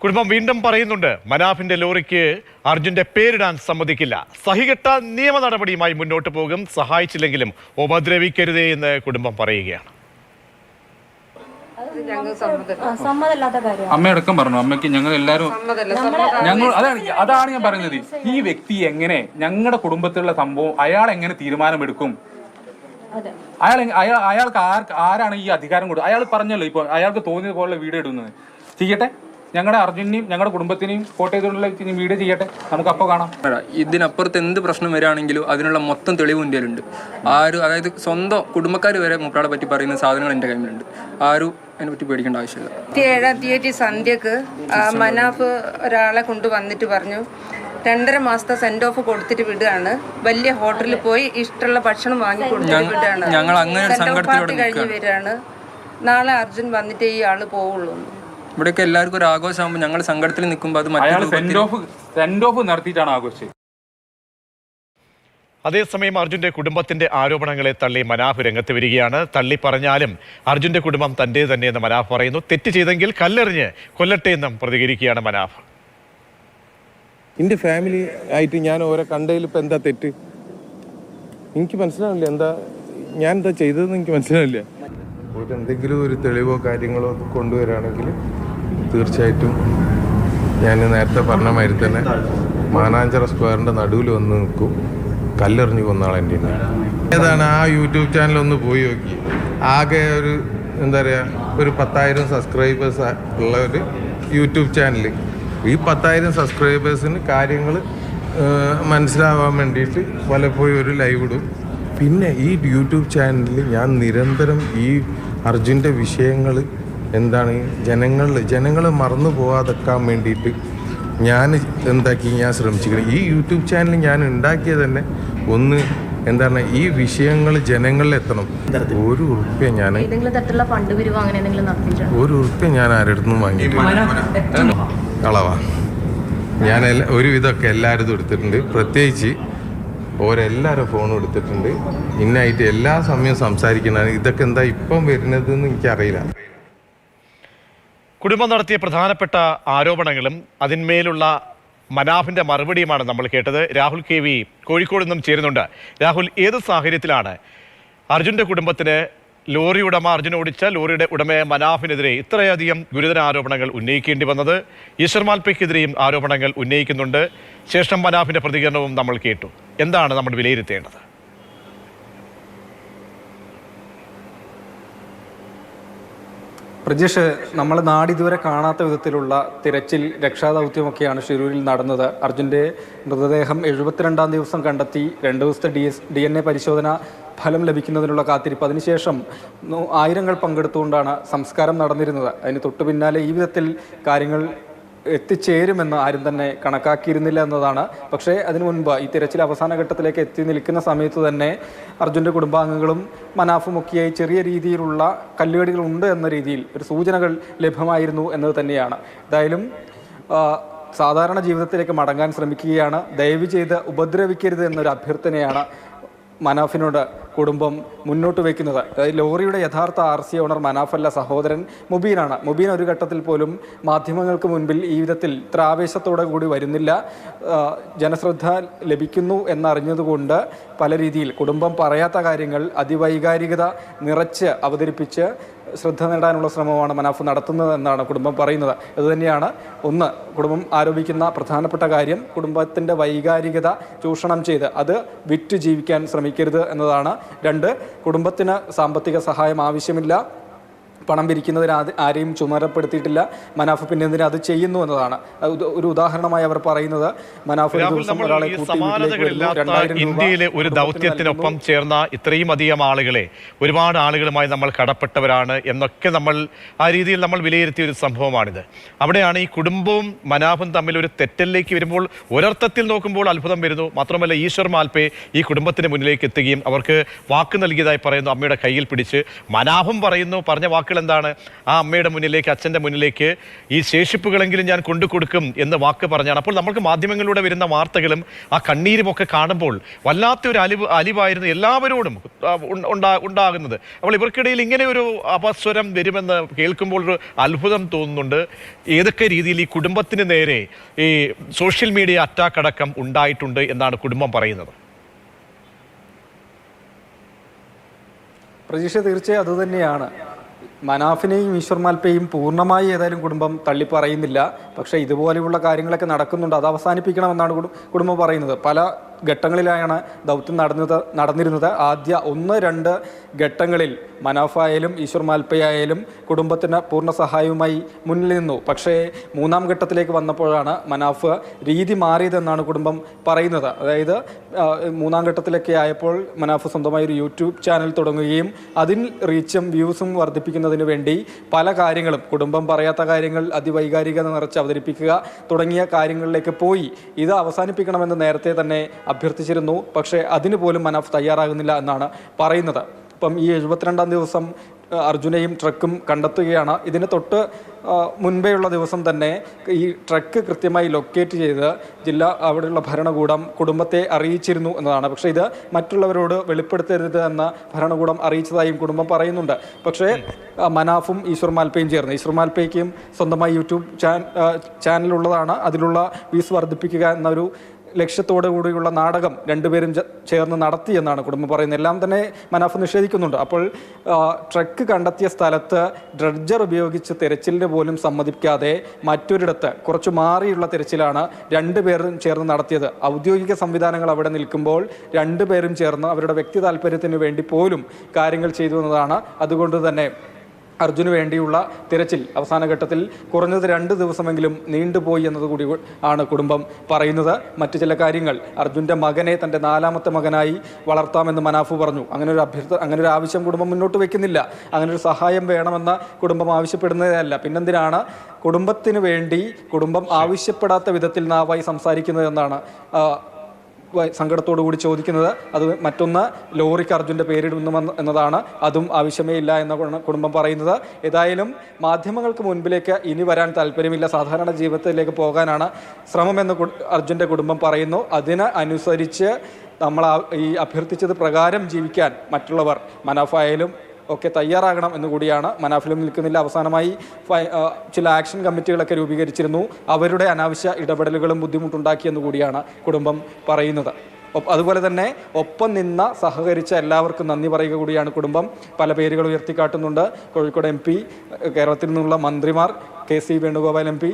കുടുംബം വീണ്ടും പറയുന്നുണ്ട്, മനാഫിന്റെ ലോറിക്ക് അർജുന്റെ പേരിടാൻ സമ്മതിക്കില്ല. സഹികെട്ട നിയമ നടപടിയുമായി മുന്നോട്ട് പോകും. സഹായിച്ചില്ലെങ്കിലും ഉപദ്രവിക്കരുതേ എന്ന് കുടുംബം പറയുകയാണ്. അമ്മയടക്കം പറഞ്ഞു, അമ്മയ്ക്ക് ഞങ്ങൾ എല്ലാവരും അതാണ് ഞാൻ പറയുന്നത്. ഈ വ്യക്തി എങ്ങനെ ഞങ്ങളുടെ കുടുംബത്തിലുള്ള സംഭവം അയാൾ എങ്ങനെ തീരുമാനമെടുക്കും? അയാൾക്ക് ആരാണ് ഈ അധികാരം കൊടുത്തത്? അയാൾ പറഞ്ഞല്ലോ ഇപ്പൊ അയാൾക്ക് തോന്നിയത് പോലുള്ള വീഡിയോ ഇടുന്നത്. ചെയ്യട്ടെ, ഞങ്ങളുടെ അർജുനെയും ഞങ്ങളുടെ കുടുംബത്തിനെയും കോട്ടയത്തോടുള്ള വീഡിയോ ചെയ്യട്ടെ, നമുക്ക് അപ്പോൾ കാണാം. ഇതിനപ്പുറത്ത് എന്ത് പ്രശ്നം വരികയാണെങ്കിലും അതിനുള്ള മൊത്തം തെളിവ് ഇന്ത്യയിലുണ്ട്. അതായത് സ്വന്തം കുടുംബക്കാർ വരെ മൂപ്പരാളെ പറ്റി പറയുന്ന സാധനങ്ങൾ എൻ്റെ കയ്യിലുണ്ട്. ആരും അതിനെ പറ്റി പേടിക്കേണ്ട ആവശ്യമില്ല. 7-ാം തീയതി സന്ധ്യക്ക് മനാഫ് ഒരാളെ കൊണ്ടുവന്നിട്ട് പറഞ്ഞു 2.5 മാസത്തെ സെൻഡ് ഓഫ് കൊടുത്തിട്ട് വിടുകയാണ്. വലിയ ഹോട്ടലിൽ പോയി ഇഷ്ടമുള്ള ഭക്ഷണം വാങ്ങി കൊടുത്തിട്ട് വിടുകയാണ്. ഞങ്ങൾ അങ്ങനെ പാർട്ടി കഴിഞ്ഞ് വരികയാണ്. നാളെ അർജുൻ വന്നിട്ട് ഈ ആള് പോവുള്ളൂ. ഇവിടെയൊക്കെ എല്ലാവർക്കും ഒരു ആഘോഷമാകുമ്പോൾ ഞങ്ങൾ സങ്കടത്തിൽ നിൽക്കുമ്പോൾ അത് സെൻഡ് ഓഫ് നടത്തിയിട്ടാണ് ആഘോഷിച്ചത്. അതേസമയം അർജുന്റെ കുടുംബത്തിന്റെ ആരോപണങ്ങളെ തള്ളി മനാഫ് രംഗത്ത് വരികയാണ്. തള്ളി പറഞ്ഞാലും അർജുന്റെ കുടുംബം തന്റെ തന്നെയെന്ന് മനാഫ് പറയുന്നു. തെറ്റ് ചെയ്തെങ്കിൽ കല്ലെറിഞ്ഞ് കൊല്ലട്ടെ എന്നും പ്രതികരിക്കുകയാണ് മനാഫ്. എൻ്റെ ഫാമിലി ആയിട്ട് ഞാൻ ഓരോ കണ്ടതിൽ ഇപ്പം എന്താ തെറ്റ് എനിക്ക് മനസ്സിലാവില്ല. ഞാൻ എന്താ ചെയ്തതെന്ന് എനിക്ക് മനസ്സിലാവില്ല. എന്തെങ്കിലും ഒരു തെളിവോ കാര്യങ്ങളോ കൊണ്ടുവരാണെങ്കിൽ തീർച്ചയായിട്ടും ഞാൻ നേരത്തെ പറഞ്ഞ മാതിരി തന്നെ മാനാഞ്ചിറ സ്ക്വയറിൻ്റെ നടുവിൽ വന്ന് നിൽക്കും, കല്ലെറിഞ്ഞ് കൊന്നാളെൻ്റെ. ഏതാണ് ആ യൂട്യൂബ് ചാനലൊന്ന് പോയി നോക്കി. ആകെ ഒരു എന്താ പറയുക, ഒരു 10,000 സബ്സ്ക്രൈബേഴ്സ് ഉള്ള ഒരു യൂട്യൂബ് ചാനൽ. ഈ 10,000 സബ്സ്ക്രൈബേഴ്സിന് കാര്യങ്ങൾ മനസ്സിലാവാൻ വേണ്ടിയിട്ട് പലപ്പോഴും ഒരു ലൈവ് ഇടും. പിന്നെ ഈ യൂട്യൂബ് ചാനലിൽ ഞാൻ നിരന്തരം ഈ അർജുൻ്റെ വിഷയങ്ങൾ എന്താണ് ജനങ്ങൾ മറന്നു പോകാതെക്കാൻ വേണ്ടിയിട്ട് ഞാൻ ശ്രമിച്ചിരിക്കുന്നത്. ഈ യൂട്യൂബ് ചാനൽ ഞാൻ ഉണ്ടാക്കിയത് തന്നെ ഒന്ന് എന്താണ് ഈ വിഷയങ്ങൾ ജനങ്ങളിൽ എത്തണം. ഒരു ഉറുപ്പ്യ ഞാൻ ആരെടുത്തും വാങ്ങിയിട്ടില്ല. കളവാ. ഞാൻ ഒരുവിധമൊക്കെ എല്ലാവരും എടുത്തിട്ടുണ്ട്. പ്രത്യേകിച്ച് ഓരെല്ലാവരും ഫോണും എടുത്തിട്ടുണ്ട്. ഇന്നായിട്ട് എല്ലാ സമയവും സംസാരിക്കുന്നതാണ്. ഇതൊക്കെ എന്താ ഇപ്പം വരുന്നതെന്ന് എനിക്കറിയില്ല. കുടുംബം നടത്തിയ പ്രധാനപ്പെട്ട ആരോപണങ്ങളും അതിന്മേലുള്ള മനാഫിന്റെ മറുപടിയുമാണ് നമ്മൾ കേട്ടത്. രാഹുൽ KV കോഴിക്കോട് നിന്നും ചേരുന്നുണ്ട്. രാഹുൽ, ഏത് സാഹചര്യത്തിലാണ് അർജുന്റെ കുടുംബത്തിന് ലോറി ഉടമ അർജുൻ ഓടിച്ച ലോറിയുടെ ഉടമയായ മനാഫിനെതിരെ ഇത്രയധികം ഗുരുതര ആരോപണങ്ങൾ ഉന്നയിക്കേണ്ടി വന്നത്? ഈശ്വർ മാൽപ്പയ്ക്കെതിരെയും ആരോപണങ്ങൾ ഉന്നയിക്കുന്നുണ്ട്. ശേഷം മനാഫിന്റെ പ്രതികരണവും നമ്മൾ കേട്ടു. എന്താണ് നമ്മൾ വിലയിരുത്തേണ്ടത്? പ്രജീഷ്, നമ്മൾ നാടിതുവരെ കാണാത്ത വിധത്തിലുള്ള തിരച്ചിൽ രക്ഷാദൗത്യമൊക്കെയാണ് ഷിരൂരിൽ നടന്നത്. അർജുൻ്റെ മൃതദേഹം 72-ാം ദിവസം കണ്ടെത്തി. 2 ദിവസത്തെ DNA പരിശോധന ഫലം ലഭിക്കുന്നതിനുള്ള കാത്തിരിപ്പ്. അതിനുശേഷം ആയിരങ്ങൾ പങ്കെടുത്തുകൊണ്ടാണ് സംസ്കാരം നടന്നിരുന്നത്. അതിന് തൊട്ടു പിന്നാലെ ഈ വിധത്തിൽ കാര്യങ്ങൾ എത്തിച്ചേരുമെന്ന് ആരും തന്നെ കണക്കാക്കിയിരുന്നില്ല എന്നതാണ്. പക്ഷേ അതിനു മുൻപ് ഈ തിരച്ചിൽ അവസാന ഘട്ടത്തിലേക്ക് എത്തി നിൽക്കുന്ന സമയത്ത് തന്നെ അർജുൻ്റെ കുടുംബാംഗങ്ങളും മനാഫുമൊക്കെയായി ചെറിയ രീതിയിലുള്ള കല്ലുകടികൾ ഉണ്ട് എന്ന രീതിയിൽ ഒരു സൂചനകൾ ലഭ്യമായിരുന്നു എന്നത് തന്നെയാണ്. എന്തായാലും സാധാരണ ജീവിതത്തിലേക്ക് മടങ്ങാൻ ശ്രമിക്കുകയാണ്. ദയവ് ചെയ്ത് ഉപദ്രവിക്കരുത് എന്നൊരു അഭ്യർത്ഥനയാണ് മനാഫിനോട് കുടുംബം മുന്നോട്ട് വയ്ക്കുന്നത്. അതായത് ലോറിയുടെ യഥാർത്ഥ RC ഓണർ മനാഫല്ല, സഹോദരൻ മുബീനാണ്. മുബീൻ ഒരു ഘട്ടത്തിൽ പോലും മാധ്യമങ്ങൾക്ക് മുൻപിൽ ഈ വിധത്തിൽ ഇത്ര ആവേശത്തോടെ കൂടി വരുന്നില്ല. ജനശ്രദ്ധ ലഭിക്കുന്നു എന്നറിഞ്ഞതുകൊണ്ട് പല രീതിയിൽ കുടുംബം പറയാത്ത കാര്യങ്ങൾ അതിവൈകാരികത നിറച്ച് അവതരിപ്പിച്ച് ശ്രദ്ധ നേടാനുള്ള ശ്രമമാണ് മനാഫ് നടത്തുന്നത് എന്നാണ് കുടുംബം പറയുന്നത്. അതുതന്നെയാണ് ഒന്ന്, കുടുംബം ആരോപിക്കുന്ന പ്രധാനപ്പെട്ട കാര്യം. കുടുംബത്തിൻ്റെ വൈകാരികത ചൂഷണം ചെയ്ത് അത് വിറ്റ് ജീവിക്കാൻ ശ്രമിക്കരുത് എന്നതാണ്. 2, കുടുംബത്തിന് സാമ്പത്തിക സഹായം ആവശ്യമില്ല, പണം പിരിക്കുന്നതിന് ആരെയും ചുമതലപ്പെടുത്തിയിട്ടില്ല. മനാഫ് പിന്നെ എന്തിനാ അത് ചെയ്യുന്നു എന്നതാണ് ഒരു ഉദാഹരണമായി അവർ പറയുന്നത്. മനാഫ് ഇന്ത്യയിലെ ഒരു ദൗത്യത്തിനൊപ്പം ചേർന്ന ഇത്രയും അധികം ആളുകളെ, ഒരുപാട് ആളുകളുമായി നമ്മൾ കടപ്പെട്ടവരാണ് എന്നൊക്കെ നമ്മൾ ആ രീതിയിൽ നമ്മൾ വിലയിരുത്തിയ ഒരു സംഭവമാണിത്. അവിടെയാണ് ഈ കുടുംബവും മനാഫും തമ്മിൽ ഒരു തെറ്റലിലേക്ക് വരുമ്പോൾ ഒരർത്ഥത്തിൽ നോക്കുമ്പോൾ അത്ഭുതം വരുന്നു. മാത്രമല്ല, ഈശ്വർ മാൽപ്പെ ഈ കുടുംബത്തിന് മുന്നിലേക്ക് എത്തുകയും അവർക്ക് വാക്ക് നൽകിയതായി പറയുന്നു. അമ്മയുടെ കയ്യിൽ പിടിച്ച് മനാഫും പറഞ്ഞ വാക്കുകൾ വാക്കുകൾ എന്താണ്? ആ അമ്മയുടെ മുന്നിലേക്ക്, അച്ഛൻ്റെ മുന്നിലേക്ക് ഈ ശേഷിപ്പുകളെങ്കിലും ഞാൻ കൊണ്ടു കൊടുക്കും എന്ന് വാക്ക് പറഞ്ഞാണ്. അപ്പോൾ നമുക്ക് മാധ്യമങ്ങളിലൂടെ വരുന്ന വാർത്തകളും ആ കണ്ണീരുമൊക്കെ കാണുമ്പോൾ വല്ലാത്തൊരു അലിവായിരുന്നു എല്ലാവരോടും ഉണ്ടാകുന്നത്. അപ്പോൾ ഇവർക്കിടയിൽ ഇങ്ങനെ ഒരു അപസ്വരം വരുമെന്ന് കേൾക്കുമ്പോൾ ഒരു അത്ഭുതം തോന്നുന്നുണ്ട്. ഏതൊക്കെ രീതിയിൽ ഈ കുടുംബത്തിന് നേരെ ഈ സോഷ്യൽ മീഡിയ അറ്റാക്ക് അടക്കം ഉണ്ടായിട്ടുണ്ട് എന്നാണ് കുടുംബം പറയുന്നത്. പ്രതീക്ഷ തീർച്ചയായും അതുതന്നെയാണ്. മനാഫിനെയും ഈശ്വർ മാൽപ്പയും പൂർണ്ണമായി ഏതായാലും കുടുംബം തള്ളിപ്പറയുന്നില്ല. പക്ഷേ ഇതുപോലെയുള്ള കാര്യങ്ങളൊക്കെ നടക്കുന്നുണ്ട്, അത് അവസാനിപ്പിക്കണമെന്നാണ് കുടുംബം പറയുന്നത്. പല ഘട്ടങ്ങളിലായാണ് ദൗത്യം നടന്നിരുന്നത്. ആദ്യ 1-2 ഘട്ടങ്ങളിൽ മനാഫായാലും ഈശ്വർ മാൽപ്പയായാലും കുടുംബത്തിന് പൂർണ്ണ സഹായവുമായി മുന്നിൽ നിന്നു. പക്ഷേ 3-ാം ഘട്ടത്തിലേക്ക് വന്നപ്പോഴാണ് മനാഫ് രീതി മാറിയതെന്നാണ് കുടുംബം പറയുന്നത്. അതായത് 3-ാം ഘട്ടത്തിലൊക്കെ ആയപ്പോൾ മനാഫ് സ്വന്തമായി ഒരു യൂട്യൂബ് ചാനൽ തുടങ്ങുകയും അതിൽ റീച്ചും വ്യൂസും വർദ്ധിപ്പിക്കുന്നതിന് വേണ്ടി പല കാര്യങ്ങളും, കുടുംബം പറയാത്ത കാര്യങ്ങൾ അതിവൈകാരികത നിറച്ച് അവതരിപ്പിക്കുക തുടങ്ങിയ കാര്യങ്ങളിലേക്ക് പോയി. ഇത് അവസാനിപ്പിക്കണമെന്ന് നേരത്തെ തന്നെ അഭ്യർത്ഥിച്ചിരുന്നു. പക്ഷേ അതിന് പോലും മനാഫ് തയ്യാറാകുന്നില്ല എന്നാണ് പറയുന്നത്. ഇപ്പം ഈ 72-ാം ദിവസം അർജുനെയും ട്രക്കും കണ്ടെത്തുകയാണ്. ഇതിന് തൊട്ട് മുൻപേയുള്ള ദിവസം തന്നെ ഈ ട്രക്ക് കൃത്യമായി ലൊക്കേറ്റ് ചെയ്ത് അവിടെയുള്ള ഭരണകൂടം കുടുംബത്തെ അറിയിച്ചിരുന്നു എന്നതാണ്. പക്ഷേ ഇത് മറ്റുള്ളവരോട് വെളിപ്പെടുത്തരുത് എന്ന ഭരണകൂടം അറിയിച്ചതായും കുടുംബം പറയുന്നുണ്ട്. പക്ഷേ മനാഫും ഈശ്വർ മാൽപ്പയും ചേർന്ന്, ഈശ്വർ മാൽപ്പയ്ക്കും സ്വന്തമായി യൂട്യൂബ് ചാനലുള്ളതാണ്, അതിലുള്ള വ്യൂസ് വർദ്ധിപ്പിക്കുക എന്നൊരു ലക്ഷ്യത്തോടു കൂടിയുള്ള നാടകം രണ്ടുപേരും ചേർന്ന് നടത്തിയെന്നാണ് കുടുംബം പറയുന്നത്. എല്ലാം തന്നെ മനാഫ് നിഷേധിക്കുന്നുണ്ട്. അപ്പോൾ ട്രക്ക് കണ്ടെത്തിയ സ്ഥലത്ത് ഡ്രഡ്ജർ ഉപയോഗിച്ച് തിരച്ചിലിന് പോലും സമ്മതിക്കാതെ മറ്റൊരിടത്ത് കുറച്ച് മാറിയുള്ള തിരച്ചിലാണ് രണ്ടുപേരും ചേർന്ന് നടത്തിയത്. ഔദ്യോഗിക സംവിധാനങ്ങൾ അവിടെ നിൽക്കുമ്പോൾ രണ്ടുപേരും ചേർന്ന് അവരുടെ വ്യക്തി താല്പര്യത്തിന് വേണ്ടി പോലും കാര്യങ്ങൾ ചെയ്തു എന്നതാണ്. അതുകൊണ്ട് തന്നെ അർജുന് വേണ്ടിയുള്ള തിരച്ചിൽ അവസാന ഘട്ടത്തിൽ കുറഞ്ഞത് 2 ദിവസമെങ്കിലും നീണ്ടുപോയി എന്നതുകൂടി ആണ് കുടുംബം പറയുന്നത്. മറ്റു ചില കാര്യങ്ങൾ, അർജുൻ്റെ മകനെ തൻ്റെ 4ാമത്തെ മകനായി വളർത്താമെന്ന് മനാഫ് പറഞ്ഞു. അങ്ങനെ ഒരു ആവശ്യം കുടുംബം മുന്നോട്ട് വെക്കുന്നില്ല. അങ്ങനെ ഒരു സഹായം വേണമെന്ന് കുടുംബം ആവശ്യപ്പെടുന്നതല്ല. പിന്നെന്തിനാണ് കുടുംബത്തിന് വേണ്ടി കുടുംബം ആവശ്യപ്പെടാത്ത വിധത്തിൽ നാവായി സംസാരിക്കുന്നതെന്നാണ് സങ്കടത്തോടു കൂടി ചോദിക്കുന്നത്. അത് മറ്റൊന്ന്, ലോറിക്ക് അർജുൻ്റെ പേരിടുന്നു എന്നതാണ്. അതും ആവശ്യമേ ഇല്ല എന്ന കുടുംബം പറയുന്നത്. ഏതായാലും മാധ്യമങ്ങൾക്ക് മുൻപിലേക്ക് ഇനി വരാൻ താല്പര്യമില്ല, സാധാരണ ജീവിതത്തിലേക്ക് പോകാനാണ് ശ്രമമെന്ന് അർജുൻ്റെ കുടുംബം പറയുന്നു. അതിന് അനുസരിച്ച് നമ്മൾ ഈ അഭ്യർത്ഥിച്ചത് പ്രകാരം ജീവിക്കാൻ മറ്റുള്ളവർ, മനാഫായാലും ഒക്കെ തയ്യാറാകണം എന്നുകൂടിയാണ്. മനാഫിലും നിൽക്കുന്നില്ല. അവസാനമായി ചില ആക്ഷൻ കമ്മിറ്റികളൊക്കെ രൂപീകരിച്ചിരുന്നു. അവരുടെ അനാവശ്യ ഇടപെടലുകളും ബുദ്ധിമുട്ടുണ്ടാക്കിയെന്നു കൂടിയാണ് കുടുംബം പറയുന്നത്. അതുപോലെ തന്നെ ഒപ്പം നിന്ന് സഹകരിച്ച എല്ലാവർക്കും നന്ദി പറയുക കൂടിയാണ് കുടുംബം. പല പേരുകൾ ഉയർത്തിക്കാട്ടുന്നുണ്ട്. കോഴിക്കോട് MP, കേരളത്തിൽ നിന്നുള്ള മന്ത്രിമാർ, KC Venugopal MP,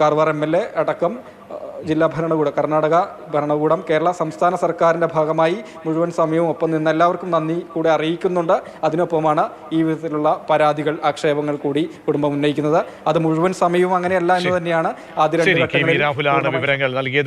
Karwar MLA അടക്കം ജില്ലാ ഭരണകൂടം, കർണാടക ഭരണകൂടം, കേരള സംസ്ഥാന സർക്കാരിൻ്റെ ഭാഗമായി മുഴുവൻ സമയവും ഒപ്പം നിന്ന് എല്ലാവർക്കും നന്ദി കൂടെ അറിയിക്കുന്നുണ്ട്. അതിനൊപ്പമാണ് ഈ വിധത്തിലുള്ള പരാതികൾ, ആക്ഷേപങ്ങൾ കൂടി കുടുംബം ഉന്നയിക്കുന്നത്. അത് മുഴുവൻ സമയവും അങ്ങനെയല്ല എന്ന് തന്നെയാണ് ആദ്യ 2 ഘട്ടങ്ങളിൽ രാഹുലാണ് വിവരങ്ങൾ നൽകിയത്.